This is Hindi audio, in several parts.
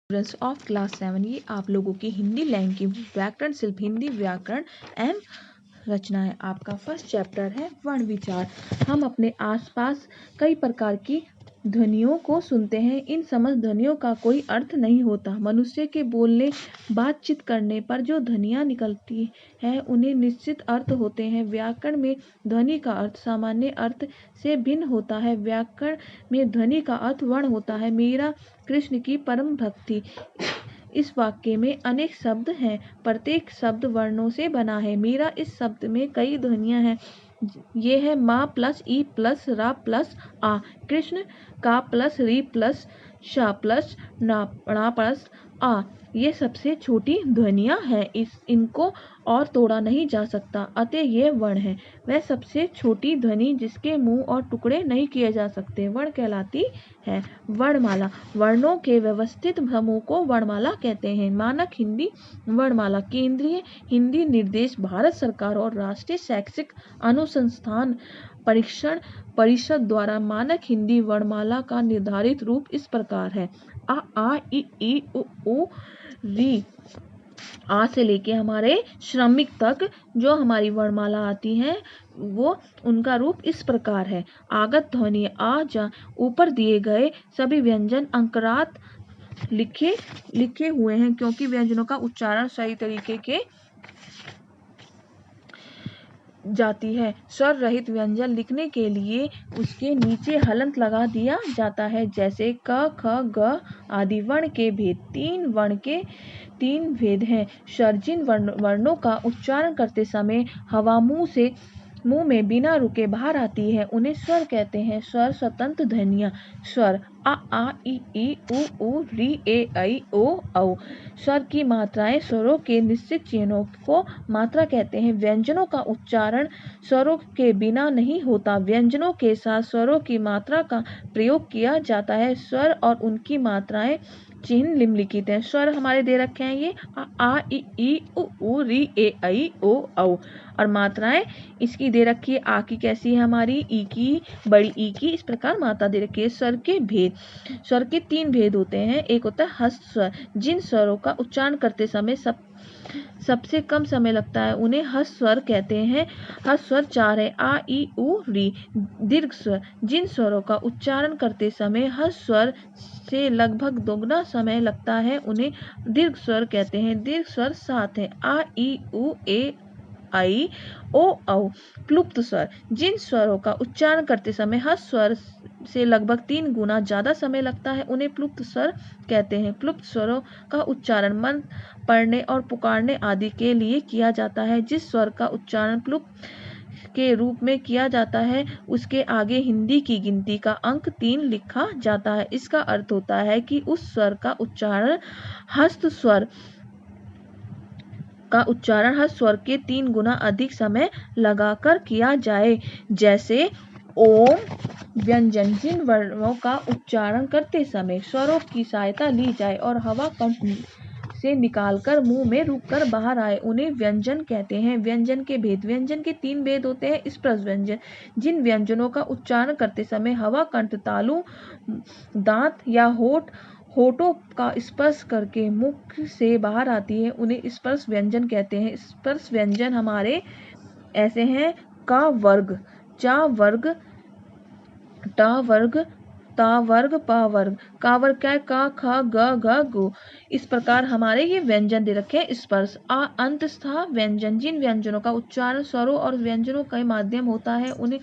स्टूडेंट्स ऑफ क्लास 7, ये आप लोगों की हिंदी लैंग्वेज की व्याकरण शिल्प हिंदी व्याकरण एवं रचनाएं आपका फर्स्ट चैप्टर है वर्ण विचार। हम अपने आसपास कई प्रकार की ध्वनियों को सुनते हैं। इन समस्त ध्वनियों का कोई अर्थ नहीं होता। मनुष्य के बोलने बातचीत करने पर जो ध्वनियाँ निकलती हैं उन्हें निश्चित अर्थ होते हैं। व्याकरण में ध्वनि का अर्थ सामान्य अर्थ से भिन्न होता है। व्याकरण में ध्वनि का अर्थ वर्ण होता है। मेरा कृष्ण की परम भक्ति। इस वाक्य में अनेक शब्द हैं, प्रत्येक शब्द वर्णों से बना है। मेरा इस शब्द में कई ध्वनियां हैं। ये है माँ प्लस ई प्लस रा प्लस आ, कृष्ण का प्लस री प्लस शा प्लस ना प्लस आ। ये सबसे छोटी ध्वनियां हैं, इनको और तोड़ा नहीं जा सकता, अतः ये वर्ण है। वह सबसे छोटी ध्वनि जिसके मुंह और टुकड़े नहीं किए जा सकते वर्ण कहलाती है। वर्णमाला, वर्णों के व्यवस्थित समूह को वर्णमाला कहते हैं। मानक हिंदी वर्णमाला केंद्रीय हिंदी निर्देश भारत सरकार और राष्ट्रीय शैक्षिक अनुसंधान परीक्षण परिषद द्वारा मानक हिंदी वर्णमाला का निर्धारित रूप इस प्रकार है। आ ई उ री। आ से लेके हमारे श्रमिक तक जो हमारी वर्णमाला आती है वो उनका रूप इस प्रकार है। आगत ध्वनि आ जा ऊपर दिए गए सभी व्यंजन अंकरात लिखे हुए हैं क्योंकि व्यंजनों का उच्चारण सही तरीके के जाती है। स्वर रहित व्यंजन लिखने के लिए उसके नीचे हलंत लगा दिया जाता है, जैसे क ख ग आदि। वर्ण के भेद, वर्ण के 3 भेद हैं। स्वर, जिन वर्णों का उच्चारण करते समय हवा मुंह में बिना रुके बाहर आती है उन्हें स्वर कहते हैं। स्वर स्वतंत्र ध्वनियां, स्वर आ ई उ री ए ऐ ओ औ। स्वर की मात्राएं, स्वरों के निश्चित चिन्हों को मात्रा कहते हैं। व्यंजनों का उच्चारण स्वरों के बिना नहीं होता, व्यंजनों के साथ स्वरों की मात्रा का प्रयोग किया जाता है। स्वर और उनकी मात्राएं चिन्ह निम्नलिखित हैं। स्वर हमारे दे रखे हैं ये आ ई उ री ए ऐ ओ औ। और मात्राएं इसकी दे रखी है। आ की कैसी है हमारी, ई की, बड़ी ई की, इस प्रकार मात्रा दे रखी है। स्वर के भेद, स्वर के 3 भेद होते हैं। एक होता है हस्त स्वर, जिन स्वरों का उच्चारण करते समय सबसे कम समय लगता है उन्हें हस्त स्वर कहते हैं। हस्त स्वर 4 है, आ ई उ री। दीर्घ स्वर, जिन स्वरों का उच्चारण करते समय हस्त स्वर से लगभग दोगुना समय लगता है उन्हें दीर्घ स्वर कहते हैं। दीर्घ स्वर 7 है, आ ई उ ए ऐ ओ औ। प्लुप्त स्वर, जिन स्वरों का उच्चारण करते समय हस्त स्वर से लगभग 3 गुना ज्यादा समय लगता है उन्हें प्लुप्त स्वर कहते हैं। प्लुप्त स्वरों का उच्चारण मंत्र पढ़ने और पुकारने आदि के लिए किया जाता है। जिस स्वर का उच्चारण प्लुप्त के रूप में किया जाता है उसके आगे हिंदी की गिनती का अंक 3 लिखा जाता है। इसका अर्थ होता है कि उस स्वर का उच्चारण हस्त स्वर के 3 गुना अधिक समय लगाकर किया जाए। जैसे ओम व्यंजन, जिन वर्णों का उच्चारण करते समय स्वरों की सहायता ली जाए और हवा कंठ से निकालकर मुंह में रुककर बाहर आए उन्हें व्यंजन कहते हैं। व्यंजन के भेद, व्यंजन के 3 भेद होते हैं। स्पर्श व्यंजन, जिन व्यंजनों का उच्चारण करते समय हवा कंठ, तालु, दांत या होठों का स्पर्श करके मुख से बाहर आती है उन्हें स्पर्श व्यंजन कहते हैं। स्पर्श व्यंजन हमारे ऐसे हैं का वर्ग, चा वर्ग, टा वर्ग, ता वर्ग, पा वर्ग। का वर्ग क्या है, का ख ग घ गु। इस प्रकार हमारे ये व्यंजन दे रखे हैं। स्पर्श अंतस्था व्यंजन, जिन व्यंजनों का उच्चारण स्वरों और व्यंजनों का माध्यम होता है उन्हें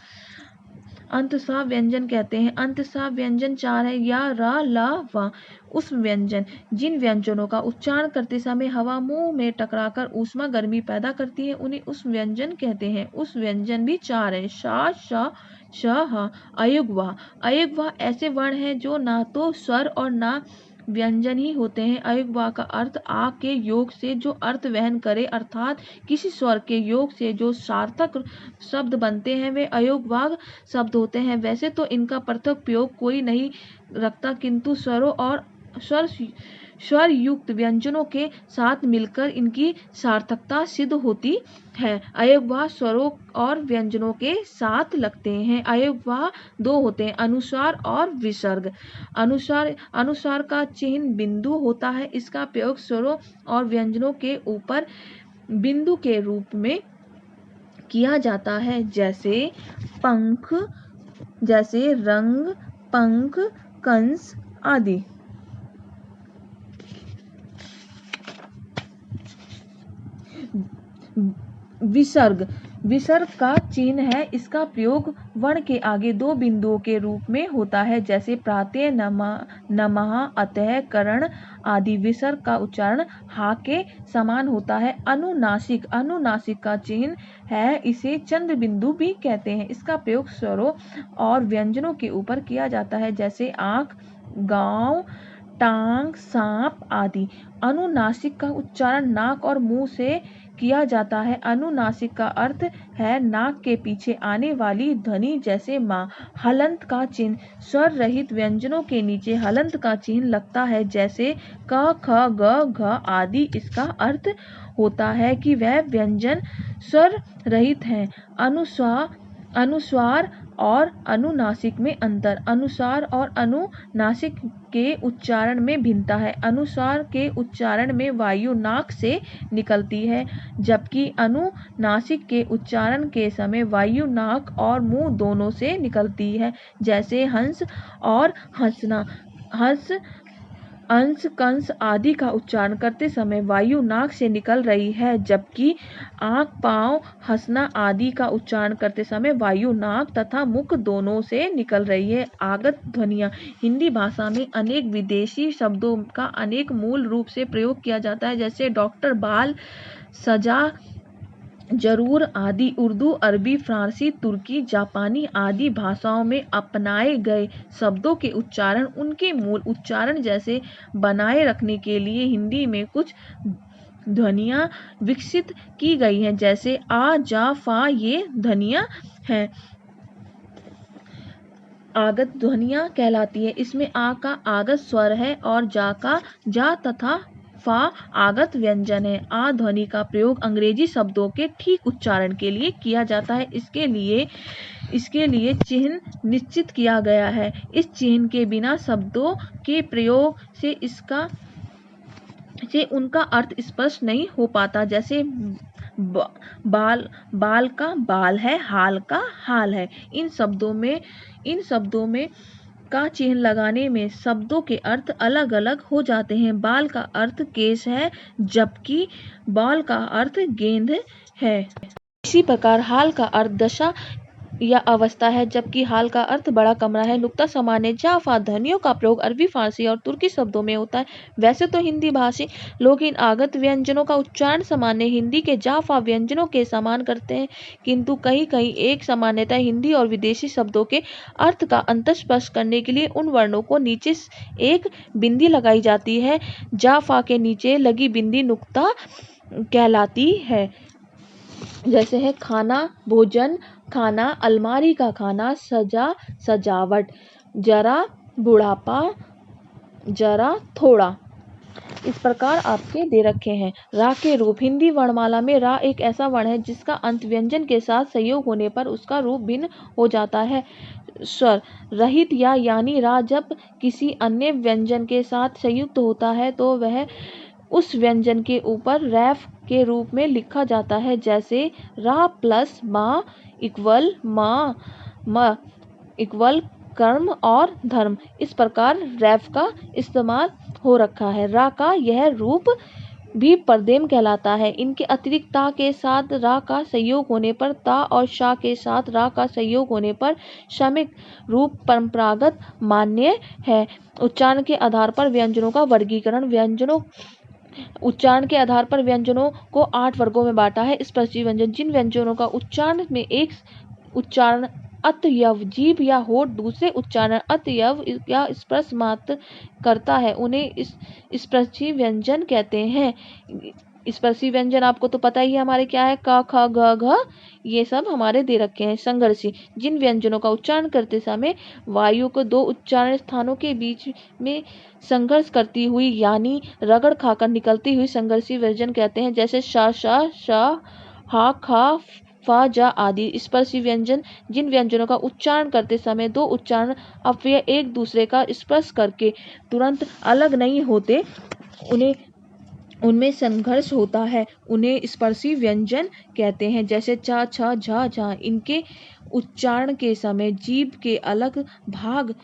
अंतस्था व्यंजन कहते हैं। अंतस्था व्यंजन 4 है, या रा ला वा। उस व्यंजन, जिन व्यंजनों का उच्चारण करते समय हवा मुंह में टकराकर ऊष्मा गर्मी पैदा करती है उन्हें उस व्यंजन कहते हैं। उस व्यंजन भी 4 है, शा श श ह। अयुग्वा, अयुग्वा ऐसे वर्ण हैं जो ना तो स्वर और ना व्यंजन ही होते हैं। अयुग्वा का अर्थ आ के योग से जो अर्थ वहन करे, अर्थात किसी स्वर के योग से जो सार्थक शब्द बनते हैं वे अयोगवाग शब्द होते हैं। वैसे तो इनका पृथक प्रयोग कोई नहीं रखता, किंतु स्वरों और स्वर युक्त व्यंजनों के साथ मिलकर इनकी सार्थकता सिद्ध होती है। अयगवाह स्वरों और व्यंजनों के साथ लगते हैं। अयगवाह दो होते हैं, अनुस्वार और विसर्ग। अनुस्वार का चिन्ह बिंदु होता है। इसका प्रयोग स्वरों और व्यंजनों के ऊपर बिंदु के रूप में किया जाता है, जैसे पंख, जैसे रंग, पंख, कंस आदि। विसर्ग का चिन्ह है। इसका प्रयोग वर्ण के आगे दो बिंदुओं के रूप में होता है, जैसे प्रातः, नमः, अतः, करण आदि। विसर्ग का उच्चारण हा के समान होता है। अनुनासिक का चिन्ह है। इसे चंद्र बिंदु भी कहते हैं। इसका प्रयोग स्वरों और व्यंजनों के ऊपर किया जाता है, जैसे आंख, गांव, टांग, सांप आदि। अनुनासिक का उच्चारण नाक और मुंह से किया जाता है। अनुनासिक का अर्थ है नाक के पीछे आने वाली ध्वनि, जैसे माँ। हलंत का चिन्ह स्वर रहित व्यंजनों के नीचे हलंत का चिन्ह लगता है, जैसे क, ख, ग, घ आदि। इसका अर्थ होता है कि वह व्यंजन स्वर रहित हैं। अनुस्वार और अनुनासिक में अंतर। अनुस्वार और अनुनासिक के उच्चारण में भिन्नता है। अनुस्वार के उच्चारण में वायु नाक से निकलती है, जबकि अनुनासिक के उच्चारण के समय वायु नाक और मुंह दोनों से निकलती है, जैसे हंस और हंसना। अंश, कंस आदि का उच्चारण करते समय वायु नाक से निकल रही है, जबकि आंख, पांव, हंसना आदि का उच्चारण करते समय वायु नाक तथा मुख दोनों से निकल रही है। आगत ध्वनियाँ। हिंदी भाषा में अनेक विदेशी शब्दों का अनेक मूल रूप से प्रयोग किया जाता है, जैसे डॉक्टर, बाल, सजा, जरूर आदि। उर्दू, अरबी, फारसी, तुर्की, जापानी आदि भाषाओं में अपनाए गए शब्दों के उच्चारण उनके मूल उच्चारण जैसे बनाए रखने के लिए हिंदी में कुछ ध्वनियाँ विकसित की गई हैं, जैसे आ, जा, फा। ये ध्वनियाँ हैं आगत ध्वनियाँ कहलाती है। इसमें आ का आगत स्वर है और जा का जा तथा फा आगत व्यंजन है। आ ध्वनि का प्रयोग अंग्रेजी शब्दों के ठीक उच्चारण के लिए किया जाता है। इसके लिए चिन्ह निश्चित किया गया है। इस चिन्ह के बिना शब्दों के प्रयोग से उनका अर्थ स्पष्ट नहीं हो पाता, जैसे बाल का बाल है, हाल का हाल है। इन शब्दों में का चिन्ह लगाने में शब्दों के अर्थ अलग अलग हो जाते हैं। बाल का अर्थ केश है, जबकि बाल का अर्थ गेंद है। इसी प्रकार हाल का अर्थ दशा या अवस्था है, जबकि हाल का अर्थ बड़ा कमरा है। नुक्ता सामान्य जा फा ध्वनियों का प्रयोग अरबी, फारसी और तुर्की शब्दों में होता है। वैसे तो हिंदी भाषी लोग इन आगत व्यंजनों का उच्चारण सामान्य हिंदी के जा फा व्यंजनों के समान करते हैं, किंतु कहीं एक समानता हिंदी और विदेशी शब्दों के अर्थ का अंतर स्पष्ट करने के लिए उन वर्णों को नीचे एक बिंदी लगाई जाती है। जा फा के नीचे लगी बिंदी नुक्ता कहलाती है, जैसे है खाना, भोजन, खाना, अलमारी का खाना, सजा, सजावट, जरा, बुढ़ापा, जरा, थोड़ा। इस प्रकार आपके दे रखे हैं। रा के रूप। हिंदी वर्णमाला में रा एक ऐसा वर्ण है जिसका अंत व्यंजन के साथ संयोग होने पर उसका रूप भिन्न हो जाता है। स्वर रहित या यानी रा जब किसी अन्य व्यंजन के साथ संयुक्त होता है तो वह उस व्यंजन के ऊपर रैफ के रूप में लिखा जाता है, जैसे रा प्लस मा इक्वल म इक्वल कर्म और धर्म। इस प्रकार रैफ का इस्तेमाल हो रखा है। रा का यह रूप भी परदेम कहलाता है। इनके अतिरिक्त ता के साथ रा का संयोग होने पर ता और शा के साथ रा का संयोग होने पर शमिक रूप परंपरागत मान्य है। उच्चारण के आधार पर व्यंजनों का वर्गीकरण। उच्चारण के आधार पर व्यंजनों को 8 वर्गों में बांटा है। स्पर्शी व्यंजन। जिन व्यंजनों का उच्चारण में एक उच्चारण अत यव जीभ या होठ दूसरे उच्चारण अत यव या स्पर्श मात्र करता है, उन्हें स्पर्शी व्यंजन कहते हैं। स्पर्शी व्यंजन आपको तो पता ही है हमारे क्या है, क ख ग घ, ये सब हमारे दे रखे हैं। संघर्षी, जिन व्यंजनों का उच्चारण करते समय वायु को दो उच्चारण स्थानों के बीच में संघर्ष करती हुई यानी रगड़ खाकर निकलती हुई संघर्षी व्यंजन कहते हैं, जैसे श श श हा खा फा जा आदि। स्पर्शी व्यंजन, जिन व्यंजनों का उच्चारण करते समय दो उच्चारण अव्यय एक दूसरे का स्पर्श करके तुरंत अलग नहीं होते, उनमें संघर्ष होता है, उन्हें स्पर्शी व्यंजन कहते हैं, जैसे च छ झ झ। इनके उच्चारण के समय जीभ के अलग भाग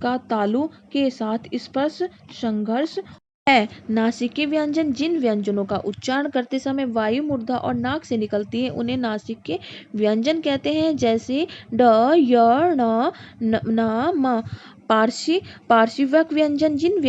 का तालु के साथ स्पर्श संघर्ष है। नासिकीय व्यंजन, जिन व्यंजनों का उच्चारण करते समय वायु मूर्धा और नाक से निकलती है, उन्हें नासिकीय व्यंजन कहते हैं, जैसे ड य ण न म। पार्श्विक व्यंजन, जिन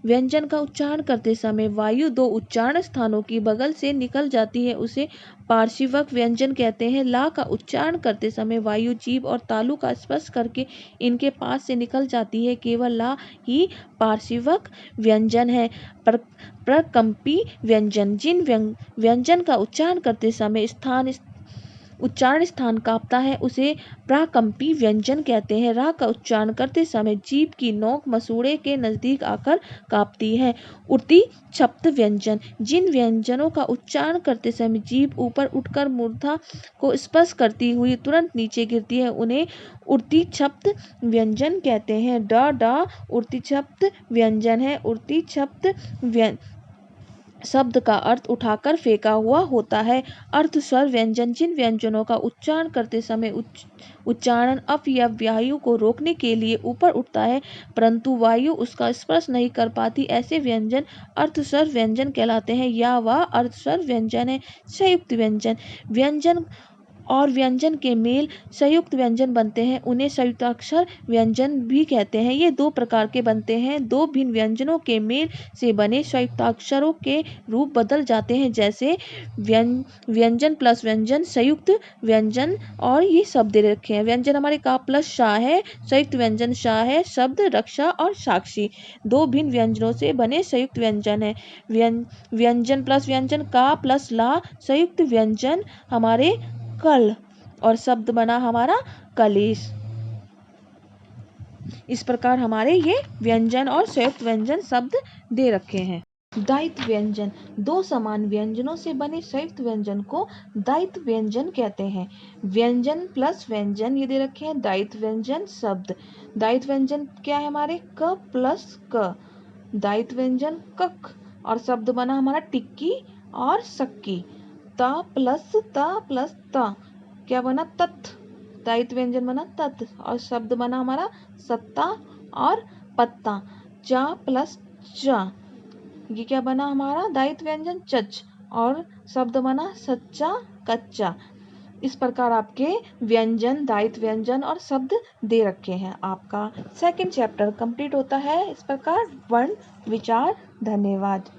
व्यंजन का उच्चारण करते समय वायु दो उच्चारण स्थानों की बगल से निकल जाती है, उसे पार्श्विक व्यंजन कहते हैं। ला का उच्चारण करते समय वायु जीभ और तालु का स्पर्श करके इनके पास से निकल जाती है, केवल ला ही पार्श्विक व्यंजन है। प्रकंपी व्यंजन, जिन व्यंजन का उच्चारण करते समय उच्चारण स्थान कांपता है, उसे प्राकंपी व्यंजन कहते हैं। रा का उच्चारण करते समय जीभ की नोक मसूड़े के नजदीक आकर कांपती है। उर्ती छप्त व्यंजन, जिन व्यंजनों का उच्चारण करते समय जीभ ऊपर उठकर मूर्धा को स्पर्श करती हुई तुरंत नीचे गिरती है, उन्हें उर्ती छप्त व्यंजन कहते हैं। ड ड उर्ती छप्त व्यंजन है। उर्ती छप्त शब्द का अर्थ उठाकर फेंका हुआ होता है। अर्थ स्वर व्यंजन, जिन व्यंजनों का उच्चारण करते समय उच्चारण अप या वायु को रोकने के लिए ऊपर उठता है, परंतु वायु उसका स्पर्श नहीं कर पाती, ऐसे व्यंजन अर्थ स्वर व्यंजन कहलाते हैं, या वह अर्थ स्वर व्यंजन है। संयुक्त व्यंजन, व्यंजन और व्यंजन के मेल संयुक्त व्यंजन बनते हैं, उन्हें संयुक्ताक्षर व्यंजन भी कहते हैं। ये दो प्रकार के बनते हैं, दो भिन्न व्यंजनों के मेल से बने संयुक्ताक्षरों के रूप बदल जाते हैं, जैसे व्यंजन प्लस व्यंजन, संयुक्त व्यंजन, और ये शब्द दे रखे हैं। व्यंजन हमारे का प्लस शाह है, संयुक्त व्यंजन शाह है, शब्द रक्षा और साक्षी। दो भिन्न व्यंजनों से बने संयुक्त व्यंजन है। व्यंजन प्लस व्यंजन, का प्लस ला, संयुक्त व्यंजन हमारे कल, और शब्द बना हमारा कलेश। इस प्रकार हमारे ये व्यंजन और संयुक्त व्यंजन शब्द दे रखे हैं। दायित्व व्यंजन, दो समान व्यंजनों से बने संयुक्त व्यंजन को दायित्व व्यंजन कहते हैं। व्यंजन प्लस व्यंजन ये दे रखे हैं, दायित्व व्यंजन शब्द। दायित्व व्यंजन क्या है हमारे, क प्लस क, दायित्व व्यंजन कक, और शब्द बना हमारा टिक्की और सक्की। ता प्लस ता, क्या बना, तत्, दायित्व व्यंजन बना तत्, और शब्द बना हमारा सत्ता और पत्ता। चा प्लस चा, ये क्या बना हमारा, दायित्व व्यंजन चच, और शब्द बना सच्चा कच्चा। इस प्रकार आपके व्यंजन, दायित्व व्यंजन और शब्द दे रखे हैं। आपका सेकंड चैप्टर कंप्लीट होता है इस प्रकार। वर्ण विचार। धन्यवाद।